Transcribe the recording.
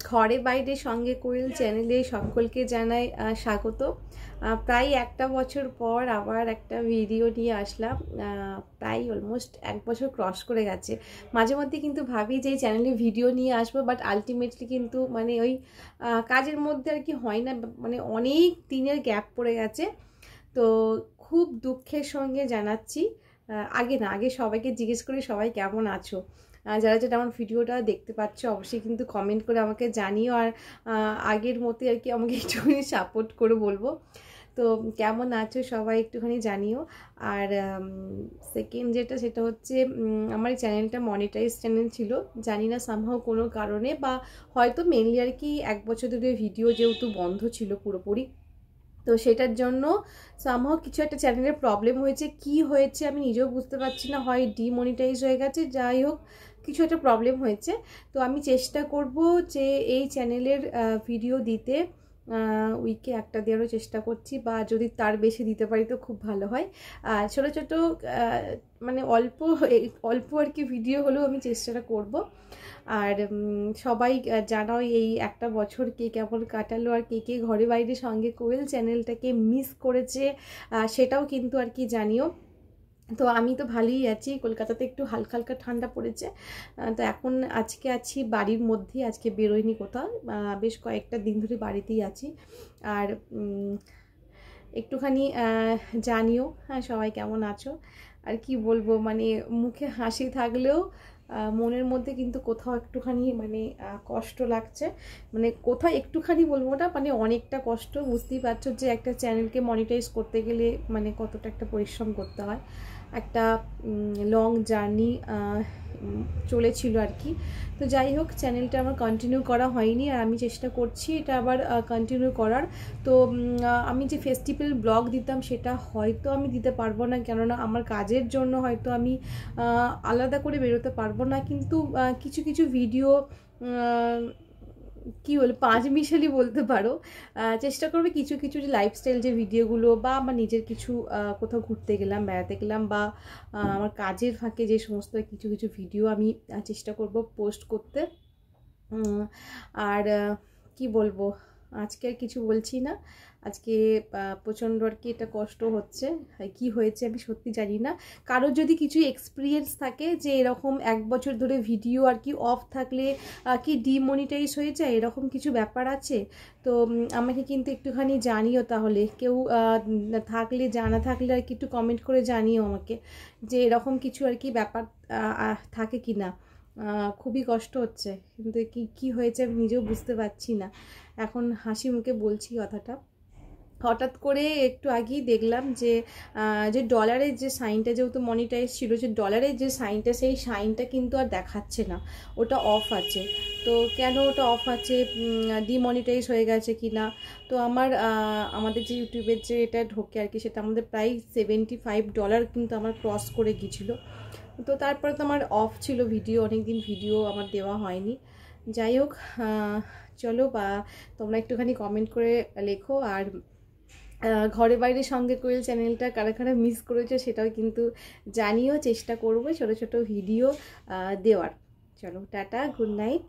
ঘরে বাইরে সঙ্গে কোয়েল চ্যানেলে সকলকে জানাই স্বাগত। প্রায় একটা বছর পর আবার একটা ভিডিও নিয়ে আসলাম। প্রায় অলমোস্ট এক বছর ক্রস করে গেছে। মাঝে মধ্যে কিন্তু ভাবি যে এই চ্যানেলে ভিডিও নিয়ে আসবো, বাট আলটিমেটলি কিন্তু মানে ওই কাজের মধ্যে আর কি হয় না, মানে অনেক দিনের গ্যাপ পড়ে গেছে। তো খুব দুঃখের সঙ্গে জানাচ্ছি, আগে সবাইকে জিজ্ঞেস করি সবাই কেমন আছো। যারা যারা আমার ভিডিওটা দেখতে পাচ্ছ অবশ্যই কিন্তু কমেন্ট করে আমাকে জানিও, আর আগের মতোই আর কি আমাকে একটুখানি সাপোর্ট করে বলবো। তো কেমন আছো সবাই একটুখানি জানিও। আর সেকেন্ড সেটা হচ্ছে আমার এই চ্যানেলটা মনিটাইজ চ্যানেল ছিল, জানি না সামহাও কোনো কারণে বা হয়তো মেনলি আর কি এক বছর ধরে ভিডিও যেহেতু বন্ধ ছিল পুরোপুরি, তো সেটার জন্য সামহাও কিছু একটা চ্যানেলের প্রবলেম হয়েছে। কি হয়েছে আমি নিজেও বুঝতে পারছি না, হয় ডিমনিটাইজ হয়ে গেছে, যাই হোক কিছু একটা প্রবলেম হয়েছে। তো আমি চেষ্টা করব যে এই চ্যানেলের ভিডিও দিতে, উইকে একটা দেওয়ারও চেষ্টা করছি, বা যদি তার বেশি দিতে পারি তো খুব ভালো হয়। ছোটো ছোটো মানে অল্প অল্প আর কি ভিডিও হলেও আমি চেষ্টাটা করব। আর সবাই জানাও এই একটা বছর কে কেমন কাটালো, আর কে কে ঘরে বাইরে সঙ্গে কোয়েল চ্যানেলটাকে মিস করেছে সেটাও কিন্তু আর কি জানিও। তো আমি তো ভালোই আছি, কলকাতাতে একটু হালকা হালকা ঠান্ডা পড়েছে। তো এখন আজকে আছি বাড়ির মধ্যেই, আজকে বেরোয়নি কোথাও, বেশ কয়েকটা দিন ধরে বাড়িতেই আছি। আর একটুখানি জানিও হ্যাঁ সবাই কেমন আছো। আর কি বলবো, মানে মুখে হাসি থাকলেও মনের মধ্যে কিন্তু কোথাও একটুখানি মানে কষ্ট লাগছে। মানে কোথাও একটুখানি বলবো না, মানে অনেকটা কষ্ট। বুঝতেই পারছো যে একটা চ্যানেলকে মনিটাইজ করতে গেলে মানে কতটা একটা পরিশ্রম করতে হয়। একটা লং জার্নি চলেছিল আর কি। তো যাই হোক চ্যানেলটা আমার কন্টিনিউ করা হয়নি, আর আমি চেষ্টা করছি এটা আবার কন্টিনিউ করার। তো আমি যে ফেস্টিভ্যাল ব্লগ দিতাম সেটা হয়তো আমি দিতে পারবো না, কেননা আমার কাজের জন্য হয়তো আমি আলাদা করে বেরোতে পারবো না। কিন্তু কিছু কিছু ভিডিও কি বলে পাঁচমিশালি বলতে পারো, চেষ্টা করবে কিছু কিছু যে লাইফস্টাইল যে ভিডিওগুলো, বা আমার নিজের কিছু কোথাও ঘুরতে গেলাম, বেড়াতে গেলাম, বা আমার কাজের ফাঁকে যে সমস্ত কিছু কিছু ভিডিও আমি চেষ্টা করব পোস্ট করতে। আর কি বলবো, আজকে আর কিছু বলছি না। আজকে প্রচণ্ড আর কি এটা কষ্ট হচ্ছে, কি হয়েছে আমি সত্যি জানি না। কারোর যদি কিছু এক্সপিরিয়েন্স থাকে যে এরকম এক বছর ধরে ভিডিও আর কি অফ থাকলে কি ডিমনিটাইজ হয়ে যায়, এরকম কিছু ব্যাপার আছে, তো আমাকে কিন্তু একটুখানি জানিও। তাহলে কেউ থাকলে, জানা থাকলে আর কি একটু কমেন্ট করে জানিও আমাকে যে এরকম কিছু আর কি ব্যাপার থাকে কি না। খুবই কষ্ট হচ্ছে, কিন্তু কি হয়েছে আমি নিজেও বুঝতে পারছি না। এখন হাসি মুখে বলছি কথাটা, হঠাৎ করে একটু আগেই দেখলাম যে যে ডলারের যে সাইনটা যেহেতু মনিটাইজ ছিল, যে ডলারের যে সাইনটা সেই সাইনটা কিন্তু আর দেখাচ্ছে না, ওটা অফ আছে। তো কেন ওটা অফ আছে, ডিমনিটাইজ হয়ে গেছে কি না। তো আমাদের যে ইউটিউবের যে এটা ঢোকে আর কি, সেটা আমাদের প্রায় $75 কিন্তু আমার ক্রস করে গিয়েছিলো। তো তারপরে তো আমার অফ ছিল ভিডিও, অনেক দিন ভিডিও আমার দেওয়া হয়নি। যাই হোক চলো, বা তোমরা একটুখানি কমেন্ট করে লেখো। আর ঘরে বাইরে সঙ্গে কোয়েল চ্যানেলটা কারা কারা মিস করেছে সেটাও কিন্তু জানিও, চেষ্টা করবো ছোটো ছোটো ভিডিও দেওয়ার। চলো টাটা, গুড নাইট।